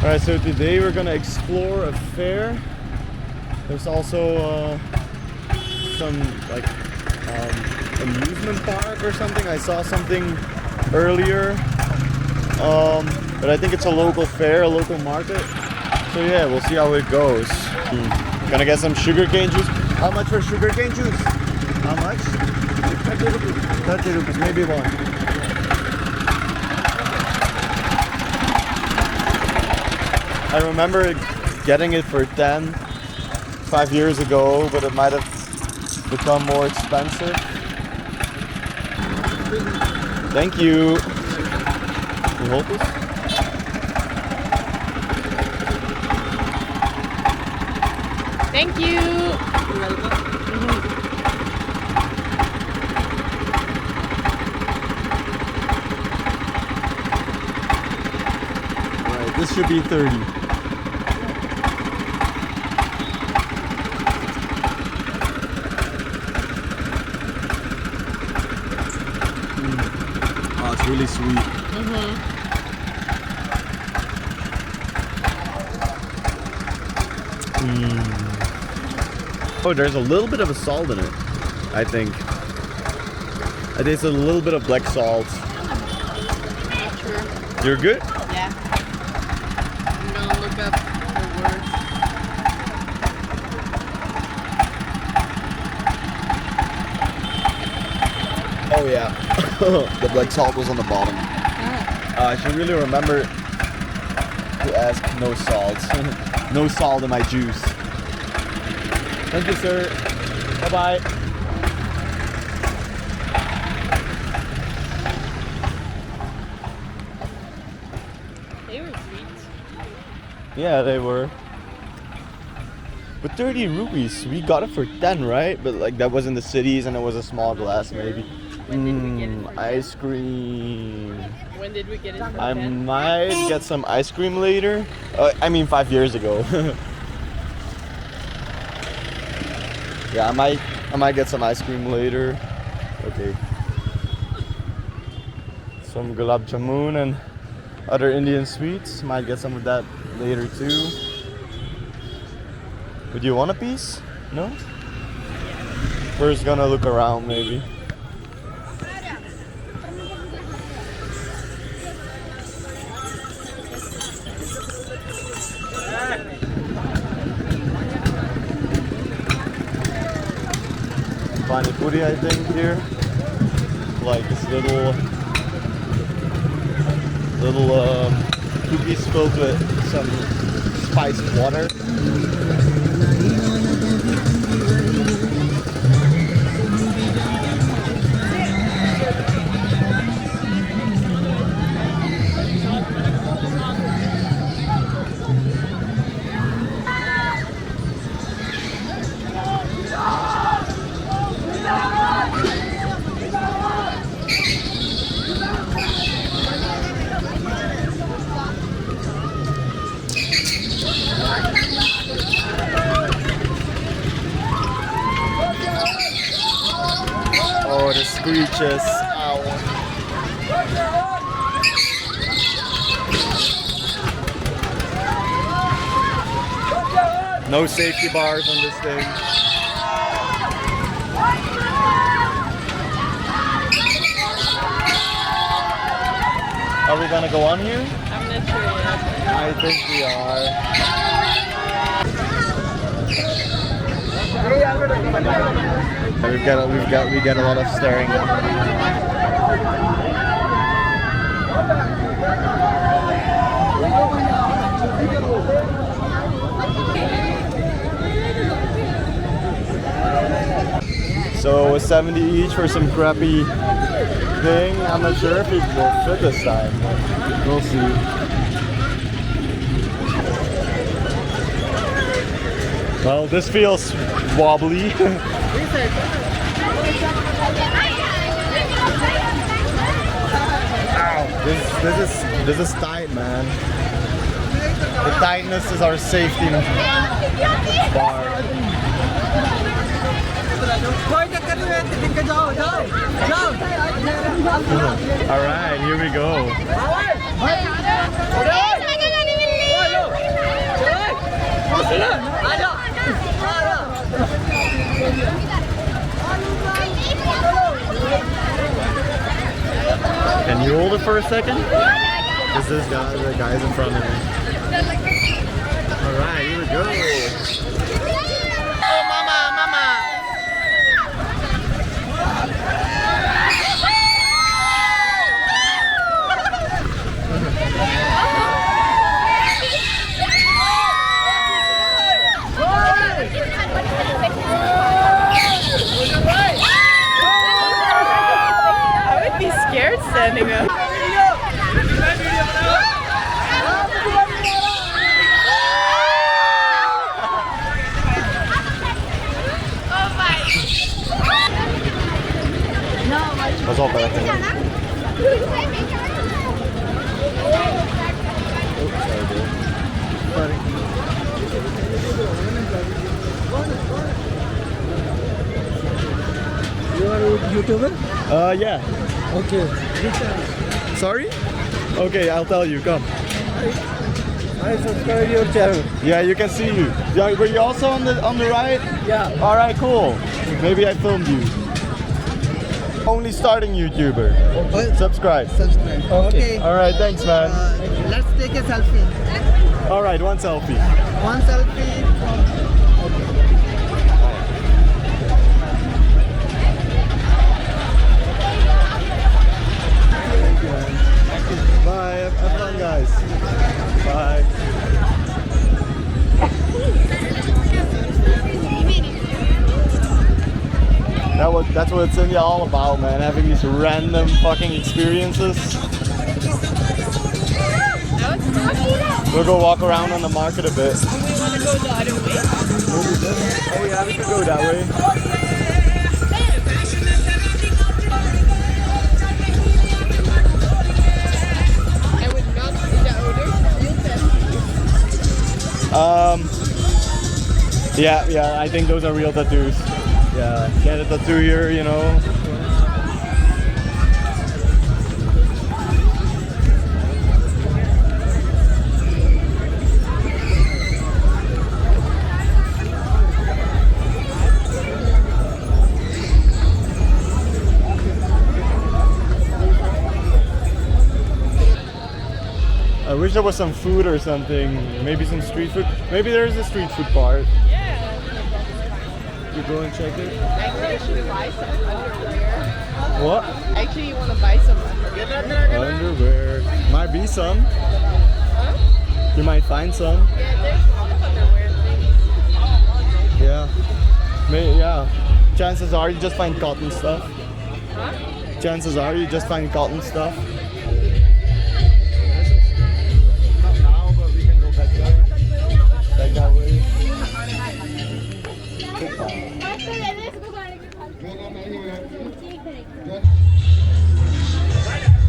Alright, so today we're gonna explore a fair. There's also some like amusement park or something. I saw something earlier, but I think it's a local fair, a local market. So yeah, we'll see how it goes. Gonna get some sugarcane juice. How much for sugarcane juice? How much? 30 rupees. 30 rupees, maybe one. I remember getting it for 10 5 years ago, but it might have become more expensive. Thank you. Can you hold this? Thank you. You're welcome. Alright, this should be 30. Oh, it's really sweet. Oh, there's a little bit of a salt in it, I think. I taste a little bit of black salt. Not sure. You're good? Yeah. I'm gonna look up the words. Oh yeah. The black salt was on the bottom. I should really remember to ask no salt. No salt in my juice. Thank you, sir. Bye-bye. They were sweet. Yeah, they were. But 30 rupees, we got it for 10, right? But like that was in the cities and it was a small glass maybe. When did we get it for 10? Ice cream. When did we get it for I 10? might get some ice cream later. I mean 5 years ago. Yeah, I might get some ice cream later. Okay. Some gulab jamun and other Indian sweets. Might get some of that later too. Would you want a piece? No? We're just gonna look around maybe. Pani puri, I think, here. Like this little cookies filled with some spiced water. Oh, the screeches. Ow. No safety bars on this thing. Are we gonna go on here? I'm not sure yet. I think we are. We get a lot of staring. So 70 each for some crappy thing. I'm not sure if it will fit this time, but we'll see. Well, this feels wobbly. Ow, this is tight, man. The tightness is our safety bar. Alright, here we go. hold it for a second? Because the guy's in front of me. Alright, here we go. Oh, mama, mama. I would be scared standing up. Pas op, hè. You are a YouTuber? Yeah. Okay. Sorry? Okay, I'll tell you. Come. I subscribe your channel. Yeah, you can see you. Yeah, were you also on the right? Yeah. All right, cool. Maybe I filmed you. Only starting YouTuber. Subscribe. Subscribe. Okay. All right, thanks, man. Let's take a selfie. All right, one selfie. One selfie. Bye. Have fun, guys. Bye. That's what it's India all about, man. Having these random fucking experiences. We'll go walk around on the market a bit. We want to go the other way. Oh yeah, we could go that way. I would not do that order. Yeah, I think those are real tattoos. Yeah, get a tattoo here, you know. I wish there was some food or something. Maybe some street food. Maybe there is a street food part. Yeah. You go and check it. Actually, should we buy some underwear? What? Actually, you want to buy some underwear? Underwear. Might be some. Huh? You might find some. Yeah, there's a lot of underwear things. Yeah. Yeah. Chances are you just find cotton stuff. Huh? Chances are you just find cotton stuff. Not now, but we can go back there. Back that way.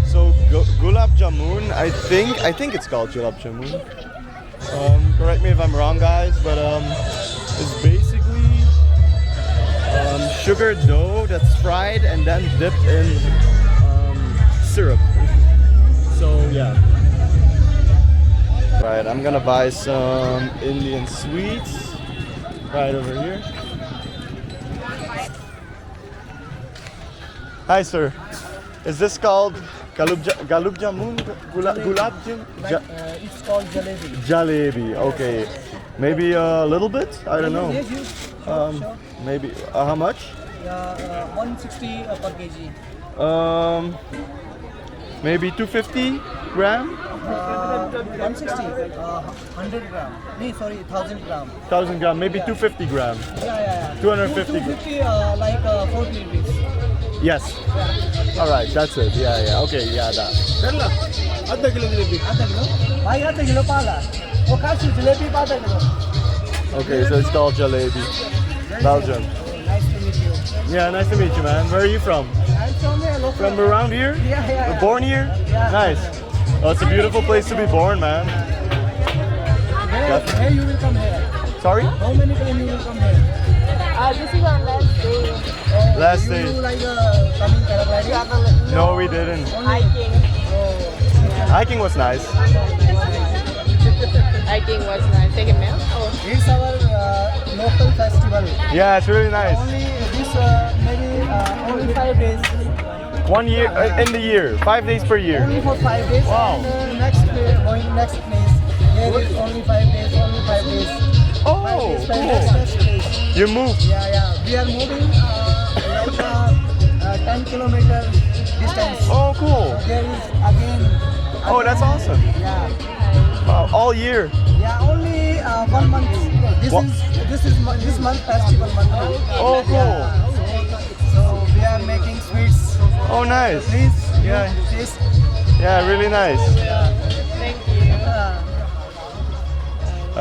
So gulab jamun, I think it's called gulab jamun. Correct me if I'm wrong, guys, but it's basically sugar dough that's fried and then dipped in syrup. So yeah. Right, I'm gonna buy some Indian sweets right over here. Hi, sir. Is this called galub jamun? Gulab jamun? It's called jalebi. Jalebi. Okay. Maybe a little bit. I don't know. Yes, you. Sure. Maybe. How much? 160 per kg. Maybe 250 gram. 160. 100 gram. No, sorry, 1000 gram. 1000 gram. Maybe 250 gram. Yeah. 250. 250 like 4 kgs. Yes. All right. That's it. Yeah. Okay. Yeah. That. आधा kilo jalebi भाई आधा kilo पाला वो काशी जलेबी आधा kilo. Okay. So it's called jalebi. Belgium. Nice to meet you. Yeah. Nice to meet you, man. Where are you from? I'm from here, local. From around here? Yeah. Born here? Yeah. Nice. Oh, it's a beautiful place to be born, man. Hey, you will come here. Sorry? How many times you will come here? This is our last day. Last You day. like coming paragliding? No, we didn't. Hiking. Hiking was nice. Hiking was nice. Take a meal. Oh. It's our local festival. Yeah, it's really nice. Only this maybe only 5 days. 1 year in the year, 5 days per year. Only for 5 days. Wow. And going next place. Here is only 5 days. Only 5 days. Oh, 5 days, 5 cool. days, next place. You move. Yeah. We are moving like 10 kilometer distance. Oh, cool. So there is again. Oh, that's awesome. Yeah. Wow, all year. Yeah. Only 1 month. This month festival month. Oh, cool. Yeah. So we are making sweets. Oh, nice. Please. Yeah. Please. Yeah, really nice. Thank you.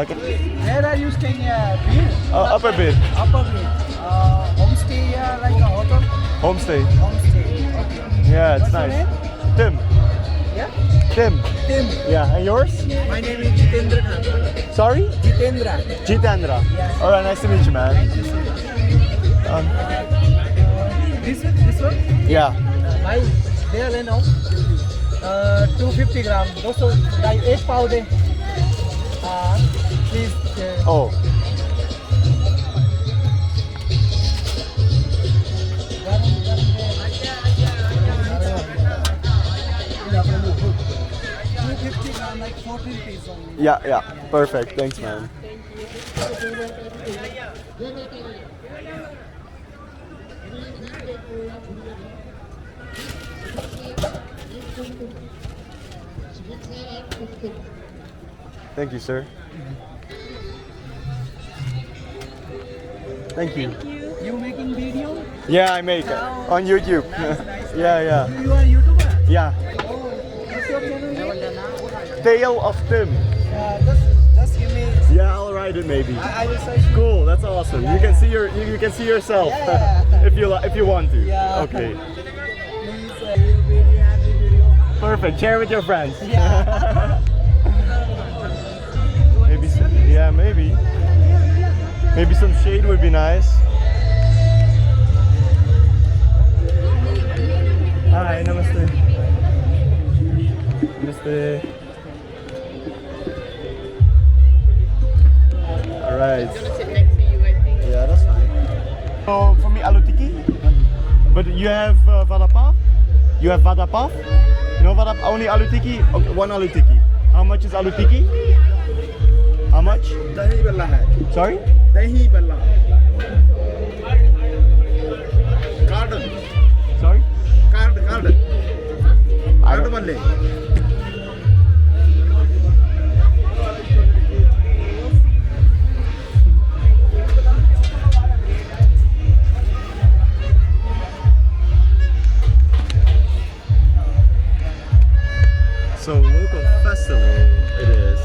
Okay. Where are you staying here? Upper bit. Upper bit. Homestay like a hotel? Homestay. Homestay. Okay. Yeah, it's What's your nice. name? Tim. Yeah? Tim. Tim. Yeah, and yours? My name is Jitendra Khan. Sorry? Jitendra. Jitendra. Yes. Alright, nice to meet you, man. Thank you so much. This one? Yeah. भाई दे लेना 250 ग्राम 200 1 पाव दे please Oh. like 14 pieces only. Yeah. Perfect. Thanks, man. Thank you, sir. Thank you. You making video? Yeah, I make it on YouTube. Yeah. You are YouTuber? Yeah. Oh, what's your channel name? Tale of Tim. Just give me. Yeah, I'll write it maybe. I will search. Cool, that's awesome. You can see you can see yourself Yeah. if you want to. Yeah. Okay. Please video. Perfect. Share with your friends. Yeah. Maybe some shade would be nice. Hi, namaste. Namaste. Alright. I'm gonna sit next to you, I think. Yeah, that's fine. So for me, Aloo Tikki. But you have vada pav? You have vada pav? No vada pav? Only Aloo Tikki? Okay, 1 Aloo Tikki. How much is Aloo Tikki? How much? दही बल्ला है Sorry? दही बल्ला Sorry? Card बल्ले So local festival it is.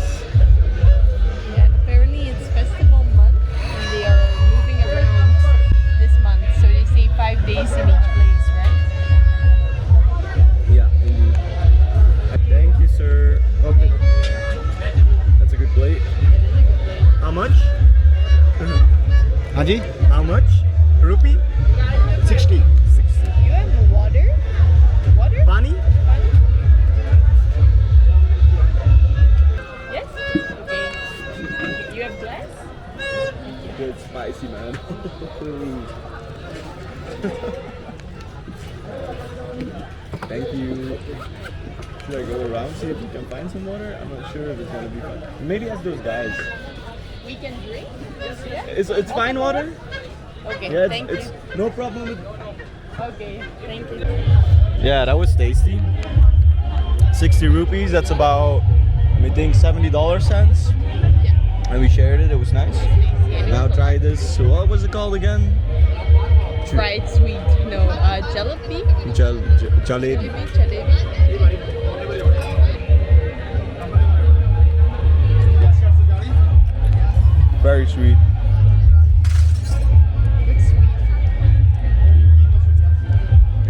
Yeah, apparently it's festival month and they are moving around this month. So they say 5 days in each place, right? Yeah, indeed. Thank you, sir. Okay. That's a good plate. How much? हाँ जी How much? Rupee? 60 You have water? Water? Pani? Fun? Yes? Okay. You have glass? Good spicy, man. Thank you. Should I go around see if we can find some water? I'm not sure if it's gonna be fun. Maybe ask those guys. We can drink? Yeah? It's fine water? Okay, Yeah, thank it's you. no problem with. Okay, thank you. Yeah, that was tasty. 60 rupees, that's about, I think $70 cents. Yeah. And we shared it, it was nice. Now try this, what was it called again? Fried sweet. No, jalebi? Jalebi. Jalebi. Very sweet. It's sweet.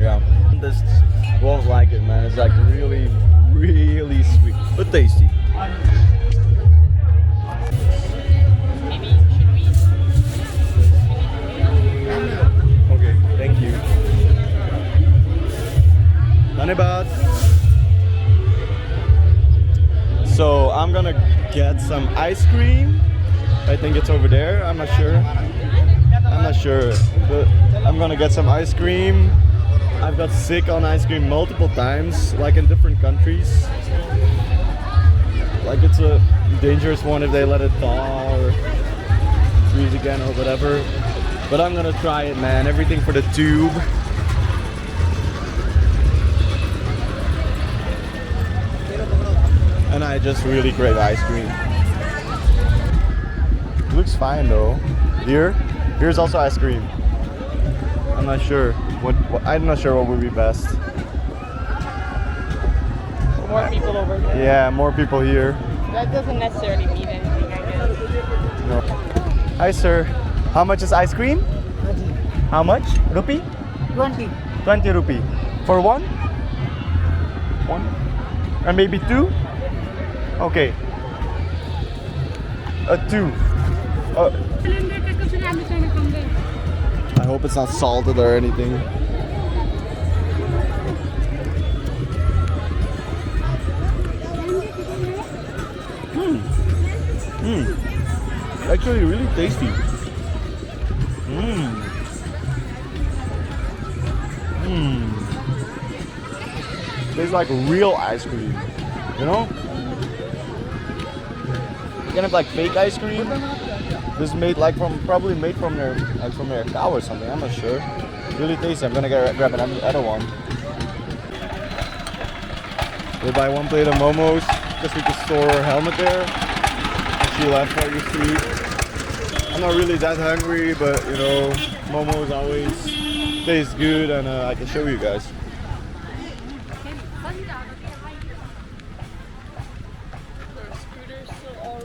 Yeah. This won't like it, man. It's like really, really sweet, but tasty. Maybe should we? Okay, thank you. Dhanyabad. So I'm gonna get some ice cream. I think it's over there. I'm not sure. But I'm gonna get some ice cream. I've got sick on ice cream multiple times, like in different countries. Like it's a dangerous one if they let it thaw or freeze again or whatever. But I'm gonna try it, man. Everything for the tube. And I just really crave ice cream. Looks fine though. Here's also ice cream. I'm not sure I'm not sure what would be best. More people over there. Yeah, more people here. That doesn't necessarily mean anything, I guess. No. Hi sir. How much is ice cream? How much? Rupee? 20. 20 rupee. For one? One? And maybe two? Okay. A two. I hope it's not salted or anything. Actually really tasty. Tastes like real ice cream, you know? You can have like fake ice cream. This is made like probably made from their cow or something. I'm not sure. Really tasty. I'm gonna grab another one. We'll buy one plate of Momos because we could store her helmet there. And she left while you sleep. I'm not really that hungry, but you know, Momos always taste good, and I can show you guys.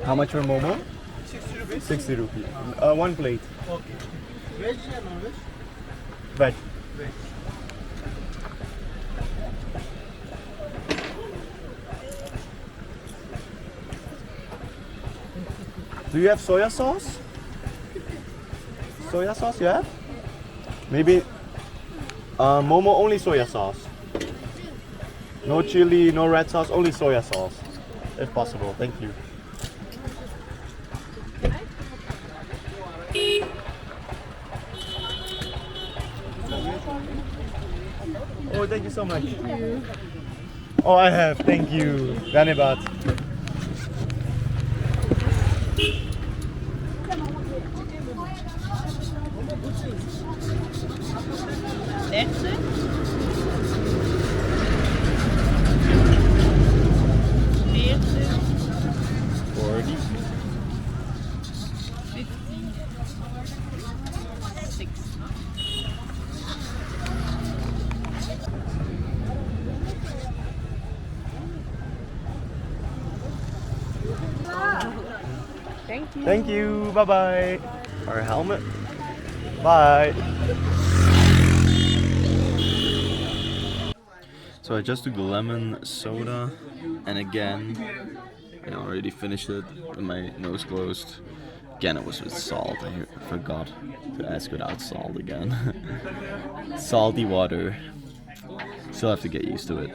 How much for Momo? 60 rupees. 60 rupees. One plate. Okay. Veg and non-veg? Veg. Veg. Do you have soya sauce? Soya sauce you have? Maybe Momo only soya sauce. No chili, no red sauce, only soya sauce. If possible, thank you. Oh, thank you so much. Oh, I have. Thank you. Dhanyabad. That's it. 40. 50. 60. Thank you. Thank you. Bye bye. Our helmet. Bye. So I just took the lemon soda, and again, I already finished it with my nose closed. Again, it was with salt. I forgot to ask without salt again. Salty water. Still have to get used to it.